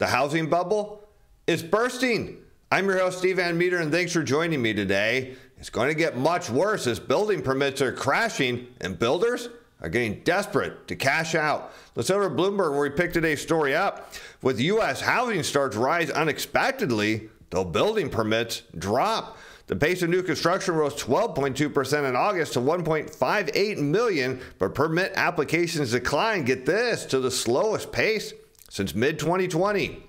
The housing bubble is bursting. I'm your host, Steve Van Metre, and thanks for joining me today. It's going to get much worse as building permits are crashing and builders are getting desperate to cash out. Let's over to Bloomberg, where we picked today's story up. With U.S. housing starts rise unexpectedly, though building permits drop. The pace of new construction rose 12.2% in August to 1.58 million, but permit applications declined, get this, to the slowest pace since mid-2020.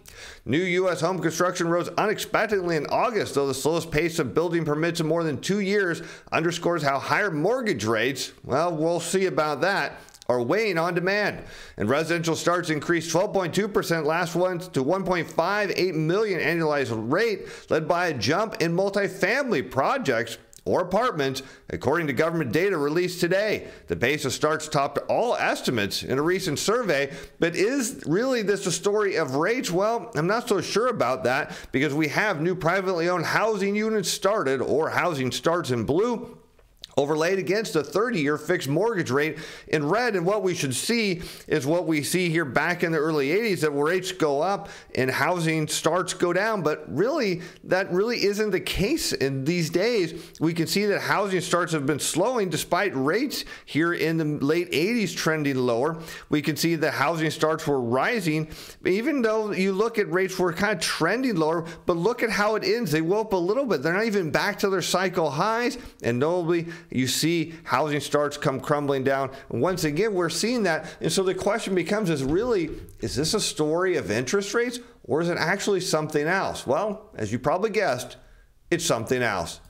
New U.S. home construction rose unexpectedly in August, though the slowest pace of building permits in more than 2 years underscores how higher mortgage rates, well, we'll see about that, are weighing on demand. And residential starts increased 12.2% last month to 1.58 million annualized rate, led by a jump in multifamily projects or apartments, according to government data released today. The pace of starts topped all estimates in a recent survey, but is really this a story of rates? Well, I'm not so sure about that, because we have new privately owned housing units started, or housing starts in blue, overlaid against a 30-year fixed mortgage rate in red. And what we should see is what we see here back in the early 80s, that rates go up and housing starts go down. But really, that really isn't the case in these days. We can see that housing starts have been slowing despite rates here in the late 80s trending lower. We can see that housing starts were rising, even though you look at rates were kind of trending lower. But look at how it ends. They go up a little bit. They're not even back to their cycle highs, and notably, you see housing starts come crumbling down. And once again, we're seeing that. And so the question becomes, is this a story of interest rates, or is it actually something else? Well, as you probably guessed, it's something else.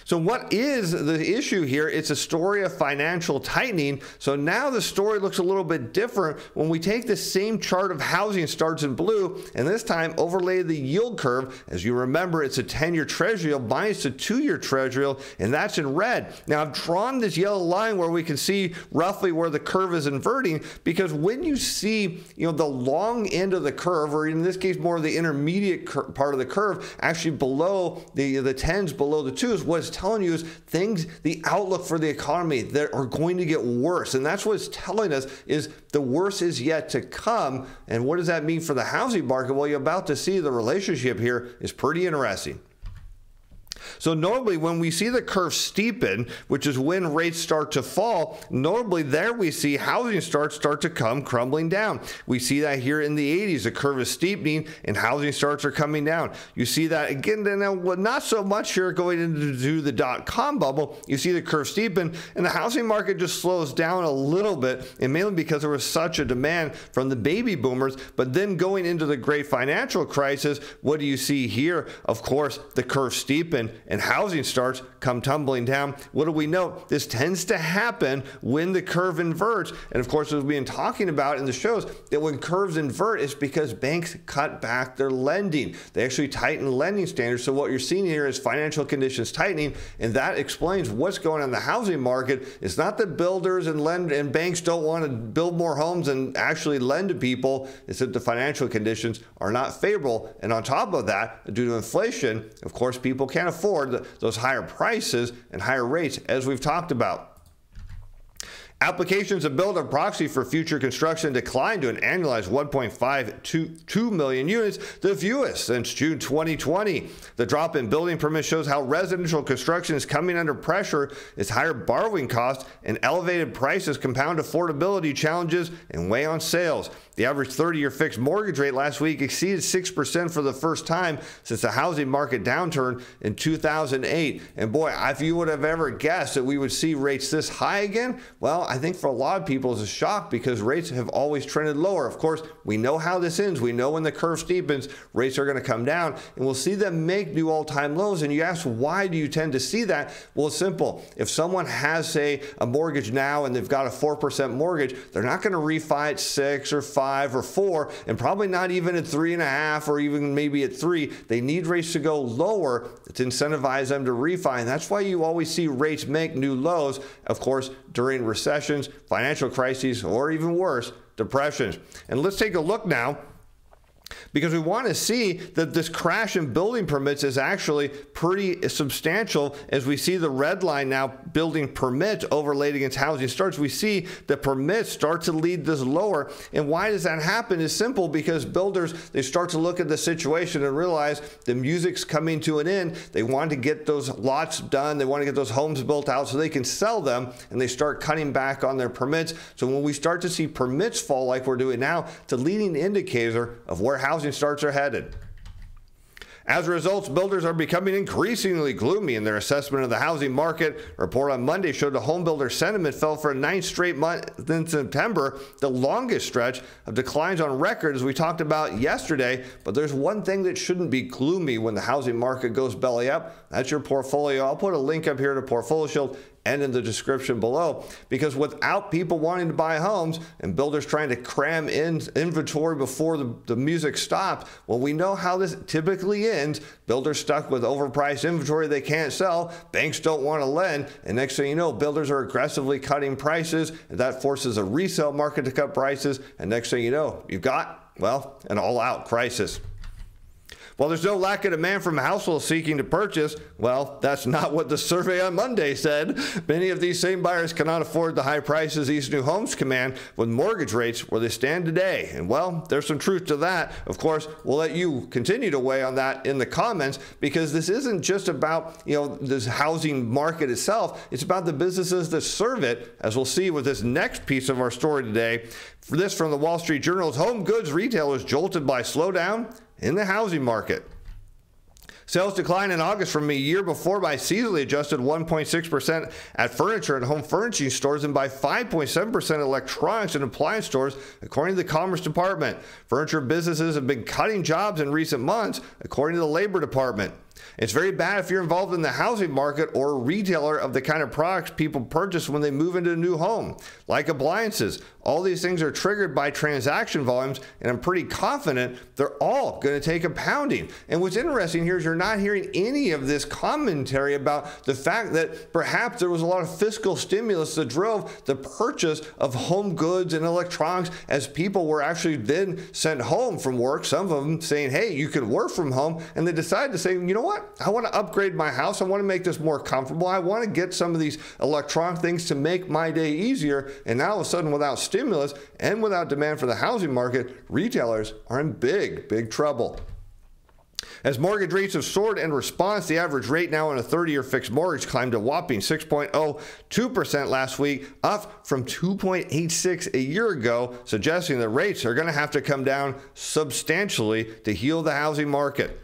So what is the issue here? It's a story of financial tightening. So now the story looks a little bit different when we take the same chart of housing starts in blue, and this time overlay the yield curve. As you remember, it's a 10-year treasury yield minus a 2-year treasury yield, and that's in red. Now I've drawn this yellow line where we can see roughly where the curve is inverting, because when you see, the long end of the curve, or in this case more of the intermediate part of the curve, actually below the 10s, below the 2s, what it's telling you is the outlook for the economy that are going to get worse. And that's what it's telling us, is the worst is yet to come. And what does that mean for the housing market? Well, you're about to see the relationship here is pretty interesting. So notably, when we see the curve steepen, which is when rates start to fall, notably there we see housing starts start to come crumbling down. We see that here in the 80s, the curve is steepening and housing starts are coming down. You see that again, now not so much here going into the dot-com bubble. You see the curve steepen and the housing market just slows down a little bit, and mainly because there was such a demand from the baby boomers. But then going into the great financial crisis, what do you see here? Of course, the curve steepen and housing starts come tumbling down. What do we know? This tends to happen when the curve inverts. And of course, as we've been talking about in the shows, that when curves invert, it's because banks cut back their lending. They actually tighten lending standards. So what you're seeing here is financial conditions tightening, and that explains what's going on in the housing market. It's not that builders and banks don't want to build more homes and actually lend to people. It's that the financial conditions are not favorable. And on top of that, due to inflation, of course, people can't afford those higher prices and higher rates, as we've talked about. Applications to build a proxy for future construction declined to an annualized 1.52 million units, the fewest since June 2020. The drop in building permits shows how residential construction is coming under pressure as higher borrowing costs and elevated prices compound affordability challenges and weigh on sales. The average 30-year fixed mortgage rate last week exceeded 6% for the first time since the housing market downturn in 2008. And boy, if you would have ever guessed that we would see rates this high again, well, I think for a lot of people it's a shock, because rates have always trended lower. Of course, we know how this ends. We know when the curve steepens, rates are going to come down, and we'll see them make new all-time lows. And you ask, why do you tend to see that? Well, it's simple. If someone has, say, a mortgage now and they've got a 4% mortgage, they're not going to refi at 6 or 5 or 4, and probably not even at 3.5 or even maybe at 3. They need rates to go lower to incentivize them to refi, and that's why you always see rates make new lows, of course, during recessions, financial crises, or even worse, depressions. And let's take a look now because we want to see that this crash in building permits is actually pretty substantial. As we see the red line now, building permits overlaid against housing starts, we see the permits start to lead this lower. And why does that happen is simple, because builders, they start to look at the situation and realize the music's coming to an end. They want to get those lots done. They want to get those homes built out so they can sell them, and they start cutting back on their permits. So when we start to see permits fall like we're doing now, it's a leading indicator of where housing starts are headed. As a result, builders are becoming increasingly gloomy in their assessment of the housing market. A report on Monday showed the home builder sentiment fell for a 9th straight month in September, the longest stretch of declines on record, as we talked about yesterday. But there's one thing that shouldn't be gloomy when the housing market goes belly up. That's your portfolio. I'll put a link up here to Portfolio Shield and in the description below, because without people wanting to buy homes and builders trying to cram in inventory before the music stops, well, we know how this typically ends. Builders stuck with overpriced inventory they can't sell, banks don't want to lend, and next thing you know, builders are aggressively cutting prices, and that forces a resale market to cut prices, and next thing you know, you've got, well, an all-out crisis. While there's no lack of demand from households seeking to purchase, well, that's not what the survey on Monday said. Many of these same buyers cannot afford the high prices these new homes command with mortgage rates where they stand today. And well, there's some truth to that. Of course, we'll let you continue to weigh on that in the comments, because this isn't just about, this housing market itself. It's about the businesses that serve it, as we'll see with this next piece of our story today. For this from the Wall Street Journal, home goods retailers jolted by slowdown in the housing market. Sales declined in August from a year before by seasonally adjusted 1.6% at furniture and home furnishing stores, and by 5.7% at electronics and appliance stores, according to the Commerce Department. Furniture businesses have been cutting jobs in recent months, according to the Labor Department. It's very bad if you're involved in the housing market or a retailer of the kind of products people purchase when they move into a new home, like appliances. All these things are triggered by transaction volumes, and I'm pretty confident they're all going to take a pounding. And what's interesting here is you're not hearing any of this commentary about the fact that perhaps there was a lot of fiscal stimulus that drove the purchase of home goods and electronics, as people were actually then sent home from work, some of them saying, hey, you can work from home, and they decided to say, you know what? I want to upgrade my house. I want to make this more comfortable. I want to get some of these electronic things to make my day easier. And now all of a sudden, without stimulus and without demand for the housing market, retailers are in big, big trouble. As mortgage rates have soared in response, the average rate now on a 30-year fixed mortgage climbed a whopping 6.02% last week, up from 2.86% a year ago, suggesting that rates are going to have to come down substantially to heal the housing market.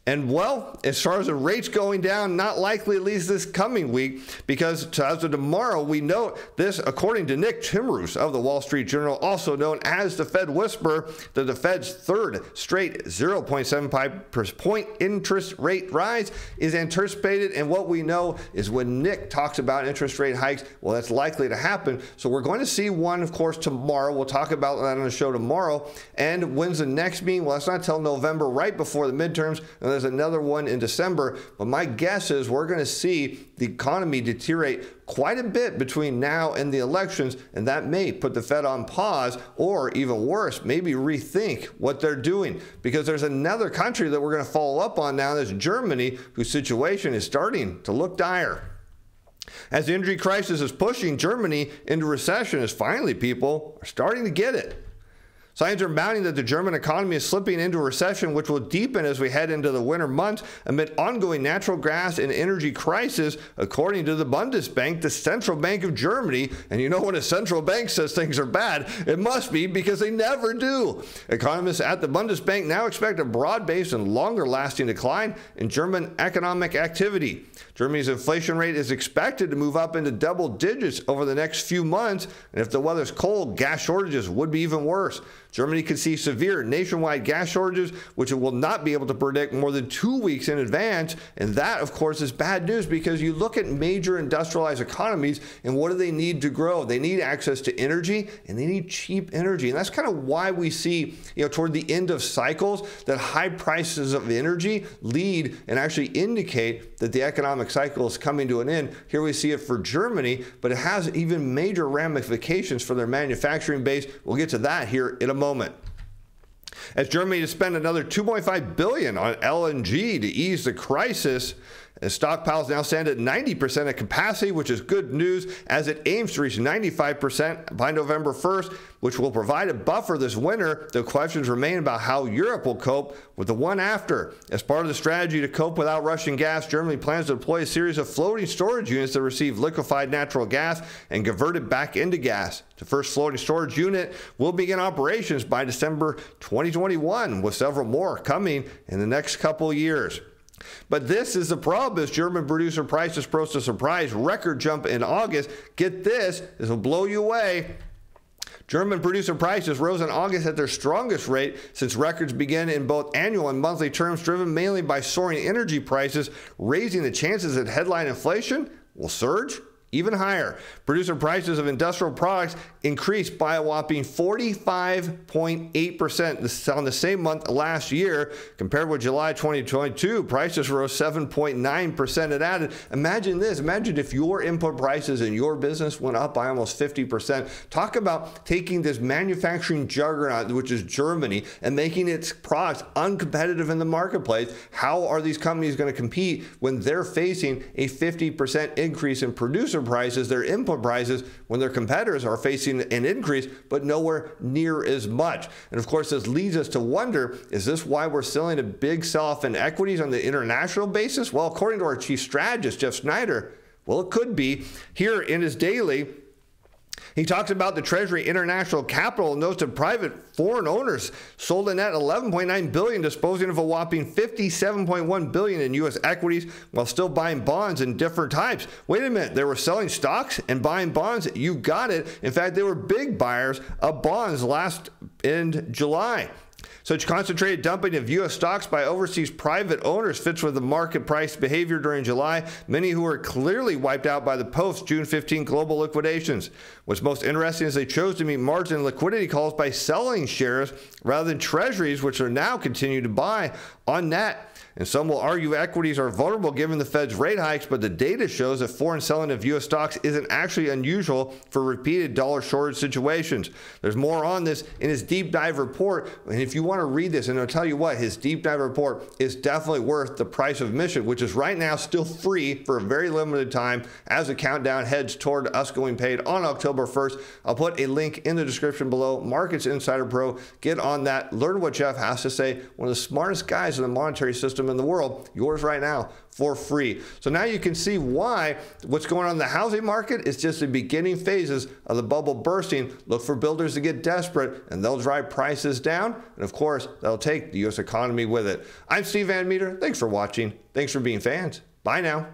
And well, as far as the rates going down, not likely at least this coming week, because as of tomorrow, we note this, according to Nick Timrus of the Wall Street Journal, also known as the Fed Whisperer, that the Fed's third straight 0.75 point interest rate rise is anticipated. And what we know is when Nick talks about interest rate hikes, well, that's likely to happen. So we're going to see one, of course, tomorrow. We'll talk about that on the show tomorrow. And when's the next meeting? Well, it's not until November, right before the midterms. And there's another one in December, but my guess is we're going to see the economy deteriorate quite a bit between now and the elections, and that may put the Fed on pause, or even worse, maybe rethink what they're doing, because there's another country that we're going to follow up on now. That's Germany, whose situation is starting to look dire. As the energy crisis is pushing Germany into recession, as finally people are starting to get it. Signs are mounting that the German economy is slipping into a recession, which will deepen as we head into the winter months amid ongoing natural gas and energy crisis, according to the Bundesbank, the central bank of Germany. And you know, when a central bank says things are bad, it must be, because they never do. Economists at the Bundesbank now expect a broad-based and longer-lasting decline in German economic activity. Germany's inflation rate is expected to move up into double digits over the next few months, and if the weather's cold, gas shortages would be even worse. Germany could see severe nationwide gas shortages, which it will not be able to predict more than 2 weeks in advance. And that, of course, is bad news, because you look at major industrialized economies, and what do they need to grow? They need access to energy, and they need cheap energy. And that's kind of why we see, toward the end of cycles, that high prices of energy lead and actually indicate that the economic cycle is coming to an end. Here we see it for Germany, but it has even major ramifications for their manufacturing base. We'll get to that here in a moment. As Germany to spend another $2.5 billion on LNG to ease the crisis, and stockpiles now stand at 90% of capacity, which is good news as it aims to reach 95% by November 1st, which will provide a buffer this winter, though questions remain about how Europe will cope with the one after. As part of the strategy to cope without Russian gas, Germany plans to deploy a series of floating storage units that receive liquefied natural gas and convert it back into gas. The first floating storage unit will begin operations by December 2021, with several more coming in the next couple years. But this is the problem as German producer prices post a surprise record jump in August. Get this will blow you away. German producer prices rose in August at their strongest rate since records began in both annual and monthly terms, driven mainly by soaring energy prices, raising the chances that headline inflation will surge even higher. Producer prices of industrial products increased by a whopping 45.8% on the same month last year. Compared with July 2022, prices rose 7.9% it added. Imagine this. Imagine if your input prices in your business went up by almost 50%. Talk about taking this manufacturing juggernaut, which is Germany, and making its products uncompetitive in the marketplace. How are these companies going to compete when they're facing a 50% increase in producer prices, their input prices, when their competitors are facing an increase, but nowhere near as much? And of course, this leads us to wonder, is this why we're selling a big sell-off in equities on the international basis? Well, according to our chief strategist, Jeff Snyder, well, it could be. Here in his daily, he talks about the Treasury International Capital and notes that private foreign owners sold a net $11.9 billion, disposing of a whopping $57.1 billion in U.S. equities while still buying bonds in different types. Wait a minute, they were selling stocks and buying bonds? You got it. In fact, they were big buyers of bonds last in July. Such concentrated dumping of U.S. stocks by overseas private owners fits with the market price behavior during July, many who were clearly wiped out by the post-June 15 global liquidations. What's most interesting is they chose to meet margin liquidity calls by selling shares rather than treasuries, which are now continuing to buy on net. And some will argue equities are vulnerable given the Fed's rate hikes, but the data shows that foreign selling of U.S. stocks isn't actually unusual for repeated dollar shortage situations. There's more on this in his deep dive report, and if you want to read this, and I'll tell you what, his deep dive report is definitely worth the price of admission, which is right now still free for a very limited time as the countdown heads toward us going paid on October 1st. I'll put a link in the description below. Markets Insider Pro. Get on that. Learn what Jeff has to say. One of the smartest guys in the monetary system in the world. Yours right now for free. So now you can see why what's going on in the housing market is just the beginning phases of the bubble bursting. Look for builders to get desperate, and they'll drive prices down. And of course, they'll take the U.S. economy with it. I'm Steve Van Metre. Thanks for watching. Thanks for being fans. Bye now.